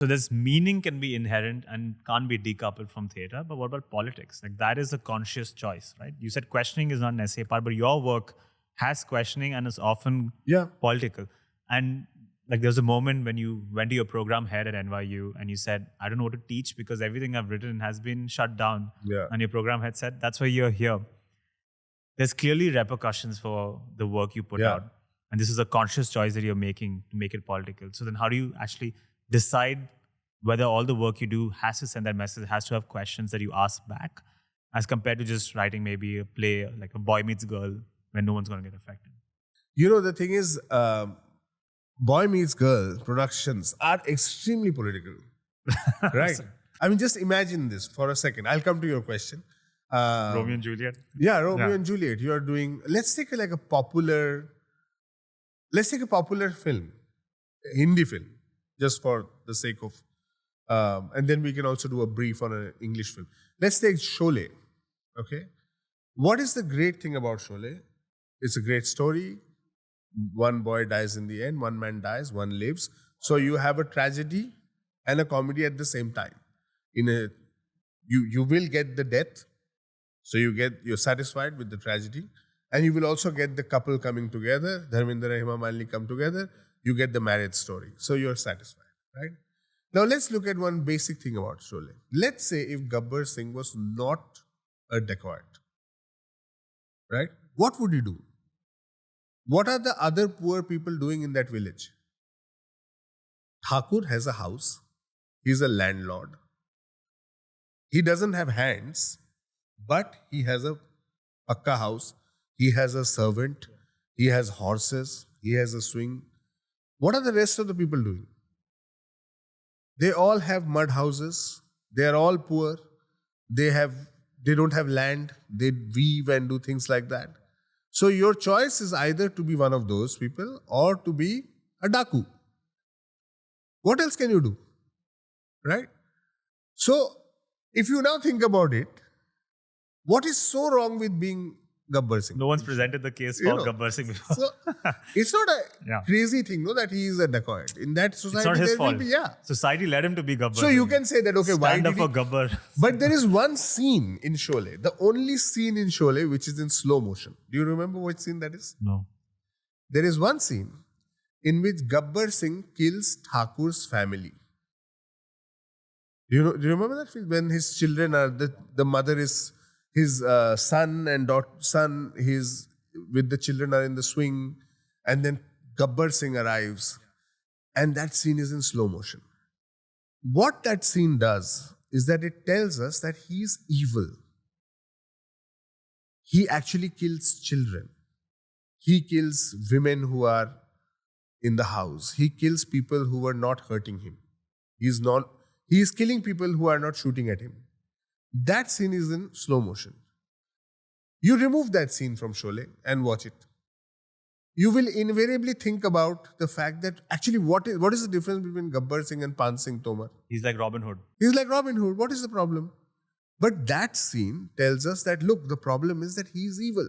So this meaning can be inherent and can't be decoupled from theatre. But what about politics? Like that is a conscious choice, right? You said questioning is not necessarily part, but your work has questioning and is often political. And like there's a moment when you went to your program head at NYU and you said, I don't know what to teach because everything I've written has been shut down. Yeah. And your program head said, that's why you're here. There's clearly repercussions for the work you put out. And this is a conscious choice that you're making to make it political. So then how do you actually decide whether all the work you do has to send that message, has to have questions that you ask back, as compared to just writing maybe a play like A Boy Meets Girl when no one's going to get affected? You know, the thing is, Boy Meets Girl productions are extremely political, right? I mean, just imagine this for a second. I'll come to your question. Romeo and Juliet? Yeah, Romeo and Juliet. You are doing, let's take a popular film, a Hindi film, just for the sake of, and then we can also do a brief on an English film. Let's take Sholay, okay? What is the great thing about Sholay? It's a great story. One boy dies in the end, one man dies, one lives. So you have a tragedy and a comedy at the same time. You will get the death, so you're satisfied with the tragedy, and you will also get the couple coming together. Dharmendra and Hema Malini come together. You get the marriage story, so you're satisfied, right? Now let's look at one basic thing about Sholay. Let's say if Gabbar Singh was not a dacoit, right? What would you do? What are the other poor people doing in that village? Thakur has a house. He's a landlord. He doesn't have hands, but he has a pakka house. He has a servant. He has horses. He has a swing. What are the rest of the people doing? They all have mud houses. They are all poor. They don't have land. They weave and do things like that. So your choice is either to be one of those people or to be a daku. What else can you do? Right? So if you now think about it, what is so wrong with being Gabbar Singh? No one's presented the case for Gabbar Singh before. So it's not a crazy thing, no, that he is a dacoit. In that society, it's not his fault. Will be, Society led him to be Gabbar So Singh. you can say that, okay, why Stand did up for Gabbar. But there is one scene in Sholay, the only scene in Sholay which is in slow motion. Do you remember which scene that is? No. There is one scene in which Gabbar Singh kills Thakur's family. Do you remember that film? When his children are, the mother is, his son and son, with the children are in the swing, and then Gabbar Singh arrives, and that scene is in slow motion. What that scene does is that it tells us that he is evil. He actually kills children. He kills women who are in the house. He kills people who are not hurting him. He is killing people who are not shooting at him. That scene is in slow motion. You remove that scene from Sholay and watch it. You will invariably think about the fact that actually what is the difference between Gabbar Singh and Pan Singh Tomar? He's like Robin Hood. He's like Robin Hood. What is the problem? But that scene tells us that, look, the problem is that he is evil.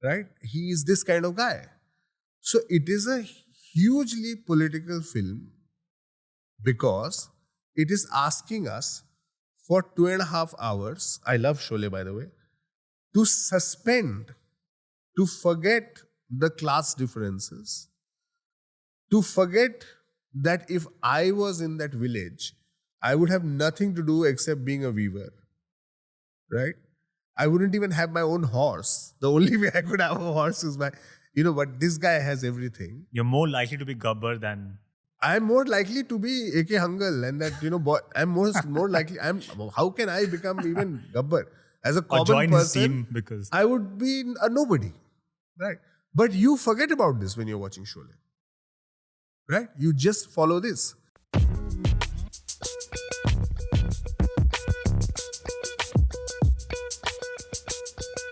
Right? He is this kind of guy. So it is a hugely political film because it is asking us for 2.5 hours, I love Sholay by the way, to suspend, to forget the class differences, to forget that if I was in that village, I would have nothing to do except being a weaver, right? I wouldn't even have my own horse. The only way I could have a horse is but this guy has everything. You're more likely to be Gabbar than... I'm more likely to be A.K. Hangal, and that, I'm more likely, how can I become even Gabbar? As a common join person, his team because... I would be a nobody, right? But you forget about this when you're watching Sholay, right? You just follow this.